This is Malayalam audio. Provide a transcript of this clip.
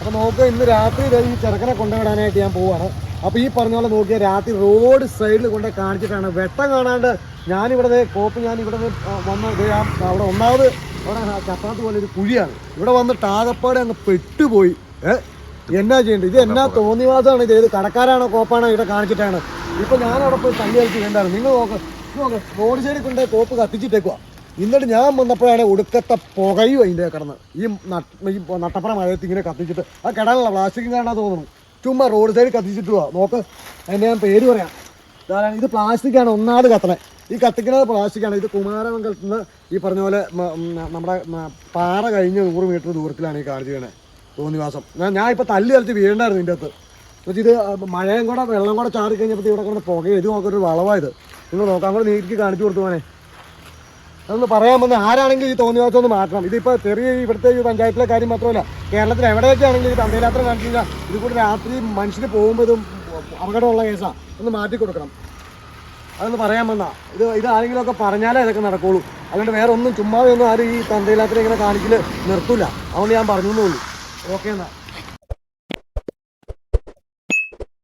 അപ്പോൾ നോക്കുക, ഇന്ന് രാത്രി ഈ ചെറുക്കനെ കൊണ്ടുവിടാനായിട്ട് ഞാൻ പോവാണ്. അപ്പോൾ ഈ പറഞ്ഞ പോലെ നോക്കിയാൽ രാത്രി റോഡ് സൈഡിൽ കൊണ്ട് കാണിച്ചിട്ടാണ്. വെട്ടം കാണാണ്ട് ഞാനിവിടെ കോപ്പ് ഞാനിവിടെ വന്ന് അവിടെ ഒന്നാമത് അവിടെ ചപ്പാത്ത് പോലെ ഒരു കുഴിയാണ്. ഇവിടെ വന്നിട്ട് ആകപ്പാടെ അങ്ങ് പെട്ടുപോയി. എന്നാ ചെയ്യേണ്ടത്? ഇത് എന്നാ തോന്നിവാസമാണ് ഇത്? ഏത് കടക്കാരാണോ കോപ്പാണോ ഇവിടെ കാണിച്ചിട്ടാണ്? ഇപ്പോൾ ഞാനവിടെ പോയി തല്ലി കളിച്ച് വേണ്ടായിരുന്നു. നിങ്ങൾ നോക്ക്, റോഡ് സൈഡിൽ കൊണ്ട് കോപ്പ് കത്തിച്ചിട്ടേക്കുക. എന്നിട്ട് ഞാൻ വന്നപ്പോഴാണ് ഒടുക്കത്തെ പുകയും അതിൻ്റെ കിടന്ന് ഈ നട്ടപ്പുറ മഴയത്ത് ഇങ്ങനെ കത്തിച്ചിട്ട് ആ കിടാനുള്ള പ്ലാസ്റ്റിക്കും കാണാൻ തോന്നുന്നു. ചുമ്മാ റോഡ് സൈഡിൽ കത്തിച്ചിട്ട് പോവാ. നോക്ക്, അതിൻ്റെ ഞാൻ പേര് പറയാം. ഇത് പ്ലാസ്റ്റിക്കാണ് ഒന്നാമത് കത്തണേ. ഈ കത്തിക്കുന്നത് പ്ലാസ്റ്റിക്കാണ്. ഇത് കുമാരമംഗലത്ത് നിന്ന് ഈ പറഞ്ഞ പോലെ നമ്മുടെ പാറ കഴിഞ്ഞ് 100 മീറ്റർ ദൂരത്തിലാണ് ഈ കാണിച്ചു വീണേ തോന്നിവാസം. ഞാൻ ഇപ്പോൾ തല്ലി കളിച്ച് വീഴണ്ടായിരുന്നു ഇതിൻ്റെ അകത്ത്. പക്ഷേ ഇത് മഴയും കൂടെ വെള്ളം കൂടെ ചാറി കഴിഞ്ഞപ്പോൾ ഇവിടെ കിടന്ന് പുകയും. ഇത് നോക്കൊരു വളവായത്. നിങ്ങൾ നോക്കാം, കൂടെ നീക്കി കാണിച്ചു കൊടുത്തു പോനെ. അതൊന്ന് പറയാൻ വന്ന് ആരാണെങ്കിലും ഈ തോന്നിവാസം ഒന്ന് മാറ്റണം. ഇതിപ്പോൾ ചെറിയ ഇവിടുത്തെ ഈ പഞ്ചായത്തിലെ കാര്യം മാത്രമല്ല, കേരളത്തിൽ എവിടെയൊക്കെ ആണെങ്കിലും ഈ തന്തയിലാത്ര കാണിച്ചു കഴിഞ്ഞാൽ ഇത് കൂടെ രാത്രി മനുഷ്യന് പോകുമ്പോൾ ഇതും അപകടമുള്ള കേസാണ്. ഒന്ന് മാറ്റി കൊടുക്കണം. അതൊന്ന് പറയാൻ വന്നാ. ഇത് ആരെങ്കിലുമൊക്കെ പറഞ്ഞാലേ ഇതൊക്കെ നടക്കുള്ളൂ. അതുകൊണ്ട് വേറെ ഒന്നും ചുമ്മാതെ ഒന്നും ആരും ഈ തന്തയിലാത്ര ഇങ്ങനെ കാണിക്കൽ നിർത്തില്ല. അതുകൊണ്ട് ഞാൻ പറഞ്ഞു എന്നുള്ളൂ. ഓക്കെ എന്നാൽ.